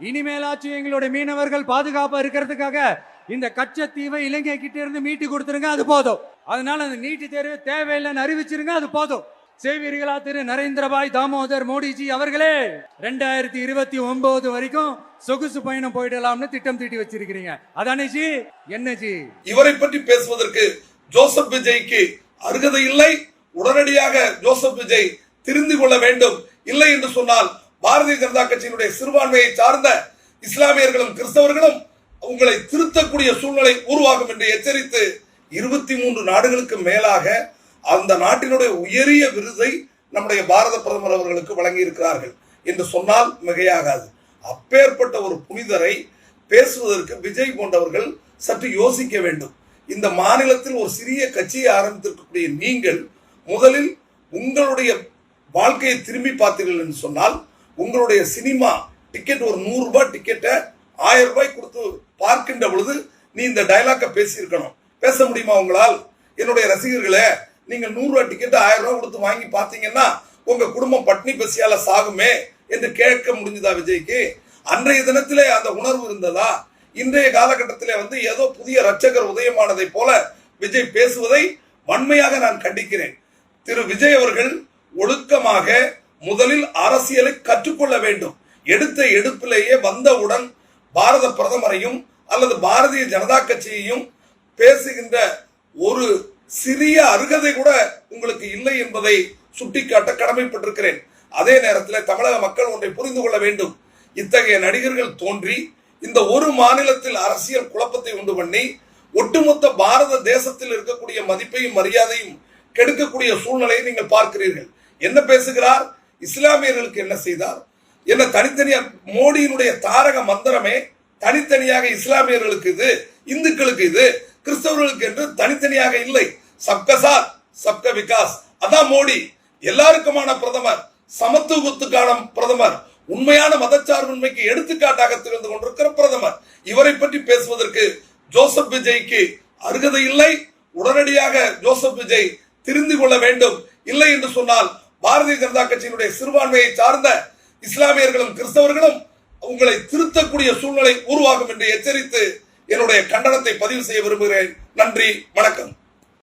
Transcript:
இனிமேலாச்சும் எங்களுடைய மீனவர்கள் பாதுகாப்பா இருக்கிறதுக்காக இந்த கச்சத்தீவை இலங்கை கிட்ட இருந்து மீட்டு கொடுத்துருங்க, அது போதும். அதனால அந்த நீட்டு தேர்வு தேவையில்லைன்னு அறிவிச்சிருங்க, அது போதும். செய்வீர்களா திரு நரேந்திரபாய் தாமோதர் மோடிஜி அவர்களே? 2029 வரைக்கும் சொகுசு பயணம் போயிடலாம்னு திட்டம் தீட்டி வச்சிருக்கிறீங்க, அதானே ஜி? என்ன ஜி? இவரை பற்றி பேசுவதற்கு ஜோசப் விஜய்க்கு அருகதை இல்லை. உடனடியாக ஜோசப் விஜய் திருந்திக் கொள்ள வேண்டும். இல்லை என்று சொன்னால் பாரதிய ஜனதா கட்சியினுடைய சிறுபான்மையை சார்ந்த இஸ்லாமியர்களும் கிறிஸ்தவர்களும் உங்களை திருத்தக்கூடிய சூழ்நிலை உருவாகும் என்று எச்சரித்து 23 நாடுகளுக்கு மேலாக அந்த நாட்டினுடைய உயரிய விருதை நம்முடைய பாரத பிரதமர் அவர்களுக்கு வழங்கி இருக்கிறார்கள் என்று சொன்னால் மிகையாகாது. அப்பேற்பட்ட ஒரு புனிதரை பேசுவதற்கு விஜய் போன்றவர்கள் சற்று யோசிக்க வேண்டும். இந்த மாநிலத்தில் ஒரு சிறிய கட்சியை ஆரம்பித்திருக்கக்கூடிய நீங்கள் முதலில் உங்களுடைய வாழ்க்கையை திரும்பி பார்த்தீர்கள் என்று சொன்னால் உங்களுடைய சினிமா டிக்கெட் ஒரு 100 ரூபாய் டிக்கெட்டை 1000 ரூபாய் கொடுத்து பார்க்கின்ற பொழுது நீ இந்த டைலாக்க பேசியிருக்கணும். பேச முடியுமா உங்களால்? என்னுடைய ரசிகர்களே, நீங்கள் 100 ரூபாய் டிக்கெட் 1000 ரூபாய் கொடுத்து வாங்கி பார்த்தீங்கன்னா உங்க குடும்பம் பட்னி பசியால சாகுமே என்று கேட்க முடிஞ்சதா விஜய்க்கு? அன்றைய தினத்திலே அந்த உணர்வு இருந்ததா? இன்றைய காலகட்டத்திலே ஏதோ புதிய ரட்சகர் உதயமானதை போல விஜய் பேசுவதை வன்மையாக நான் கண்டிக்கிறேன். திரு விஜய் அவர்கள் ஒழுக்கமாக முதலில் அரசியலை கற்றுக்கொள்ள வேண்டும். எடுத்த எடுப்பிலேயே வந்தவுடன் பாரத பிரதமரையும் அல்லது பாரதிய ஜனதா கட்சியையும் பேசுகின்ற ஒரு சிறிய அருகதை கூட உங்களுக்கு இல்லை என்பதை சுட்டிக்காட்ட கடமைப்பட்டிருக்கிறேன். அதே நேரத்தில் தமிழக மக்கள் ஒன்றை புரிந்து கொள்ள வேண்டும். இத்தகைய நடிகர்கள் தோன்றி இந்த ஒரு மாநிலத்தில் அரசியல் குழப்பத்தை உண்டு பண்ணி ஒட்டுமொத்த பாரத தேசத்தில் இருக்கக்கூடிய மதிப்பையும் மரியாதையும் கெடுக்கக்கூடிய சூழ்நிலையை நீங்கள் பார்க்கிறீர்கள். என்ன பேசுகிறார்? இஸ்லாமியர்களுக்கு என்ன செய்தார்? என்ன தனித்தனியா? மோடியினுடைய தாரக மந்திரமே தனித்தனியாக இஸ்லாமியர்களுக்கு இது, இந்துக்களுக்கு இது, கிறிஸ்தவர்களுக்கு என்று தனித்தனியாக இல்லை. சப்கா சாத் சப்கா விகாஸ். அதான் மோடி. எல்லாருக்குமான பிரதமர், சமத்துவத்துக்கான பிரதமர், உண்மையான மதச்சார்பின்மைக்கு எடுத்துக்காட்டாக திகழ்ந்து கொண்டிருக்கிற பிரதமர். இவரை பற்றி பேசுவதற்கு ஜோசப் விஜய்க்கு அருகதை இல்லை. உடனடியாக ஜோசப் விஜய் திருந்திக் கொள்ள வேண்டும். இல்லை என்று சொன்னால் பாரதிய ஜனதா கட்சியினுடைய சிறுபான்மையை சார்ந்த இஸ்லாமியர்களும் கிறிஸ்தவர்களும் உங்களை திருத்தக்கூடிய சூழ்நிலை உருவாகும் என்று எச்சரித்து என்னுடைய கண்டனத்தை பதிவு செய்ய விரும்புகிறேன். நன்றி, வணக்கம்.